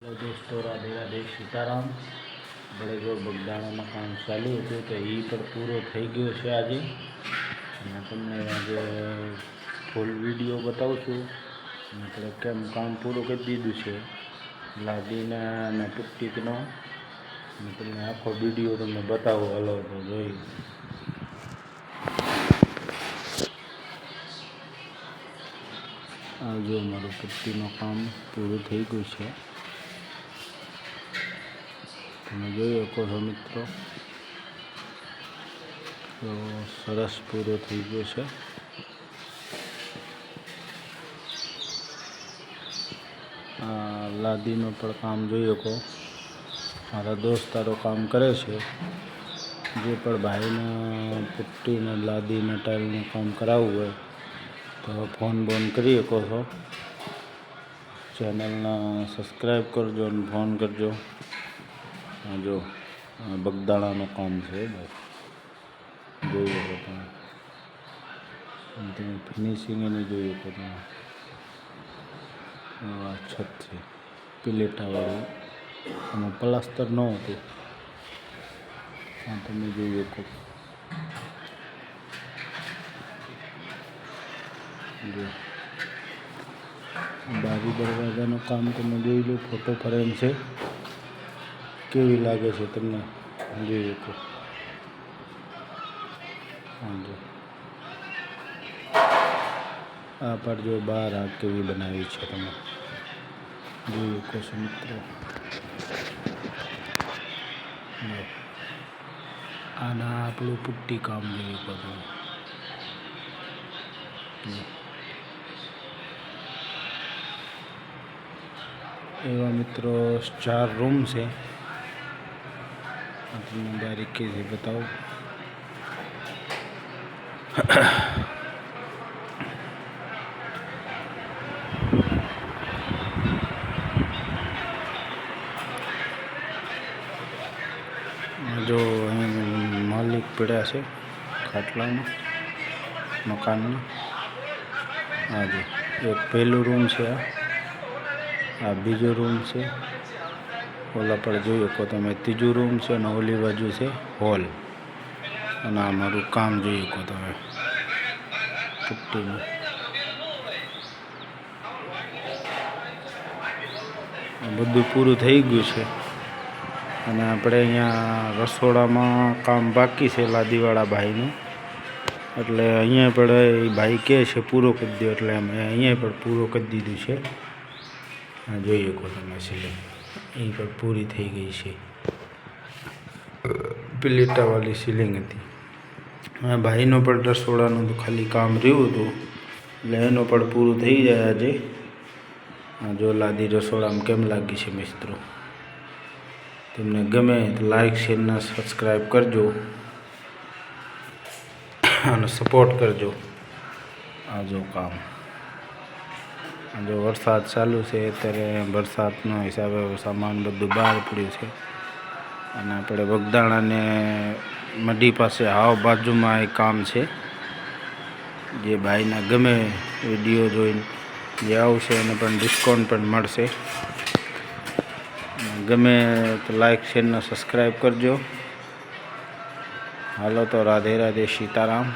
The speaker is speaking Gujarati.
हेलो दोस्तों, राधे राधे, सीताराम। बड़े जो बगदाણામાં કામ ચાલુ હતું તો એ પણ પૂરો થઈ ગયો છે આજે. અને તમને આજે ફૂલ વિડીયો બતાવું છું. આપણે કેમ કામ પૂરું કરી દીધું છે લાદીને અને પુટ્ટીનો. અને તમને આખો વિડીયો તમને બતાવો. હાલો તો જોઈ. આ જો મારું પુટ્ટીનું કામ પૂરું થઈ ગયું છે. તમે જોઈ શકો છો મિત્રો, તો સરસ પૂરો થઈ ગયો છે. આ લાદીનું પણ કામ જોઈ શકો. મારા દોસ્તારો કામ કરે છે. જે પણ ભાઈને પુટ્ટીને લાદીને ટાઇલનું કામ કરાવવું હોય તો ફોન બોન કરી શકો છો. ચેનલને સબસ્ક્રાઈબ કરજો અને ફોન કરજો. જો બગદાણાનું કામ છે ભાઈ, જોઈ શકો તમે ફિનિશિંગ એની જોઈ શકો તમે. આ છત છે પિલેટાવાળું, આમાં પ્લાસ્ટર ન હતું. આ તમે જોઈ શકો. જો બારી દરવાજાનું કામ તમે જોઈ લો. ફોટો ફ્રેમ છે, કેવી લાગે છે તમને જોઈ શકો. આ પર જો બહાર આ કેવી બનાવી છે તમે જોઈ શકો છો મિત્રો. આના આપણું પુટ્ટી કામ જોઈ શકો તમે. એવા મિત્રો 4 રૂમ છે. તમને બારીકીથી બતાવું. જો અહીં માલિક પડ્યા છે ખાટલામાં મકાનના. આ જો એક પહેલું રૂમ છે, આ બીજો રૂમ છે. ઓલા પર જોઈ શકો તમે ત્રીજું રૂમ છે અને ઓલી બાજુ છે હોલ. અને આ મારું કામ જોઈ શકો તમે પુટ્ટીનું. બધું પૂરું થઈ ગયું છે. અને આપણે અહીંયા રસોડામાં કામ બાકી છે લાદીવાળા ભાઈનું. એટલે અહીંયા પણ એ ભાઈ કહે છે પૂરો કરી દો, એટલે અમે અહીંયા પણ પૂરો કરી દીધું છે. આ જોઈ શકો તમે સિલિંગ અહીં પણ પૂરી થઈ ગઈ છે. પિલેટાવાળી સિલિંગ હતી. આ ભાઈનો પણ રસોડાનું ખાલી કામ રહ્યું હતું, એટલે એનું પણ પૂરું થઈ જાય આજે. આ જો લાદી રસોડામાં કેમ લાગી છે મિત્રો. તમને ગમે તો લાઈક શેર અને સબસ્ક્રાઈબ કરજો અને સપોર્ટ કરજો. આ જો કામ, જો વરસાદ ચાલુ છે અત્યારે, વરસાદના હિસાબે સામાન બધું બહાર પડ્યું છે. અને આપણે બગદાણાને મઢી પાસે હાવ બાજુમાં એ કામ છે. જે ભાઈના ગમે વિડીયો જોઈને જે આવશે એને પણ ડિસ્કાઉન્ટ પણ મળશે. ગમે તો લાઈક શેર અને સબસ્ક્રાઈબ કરજો. હાલો તો રાધે રાધે, સીતારામ.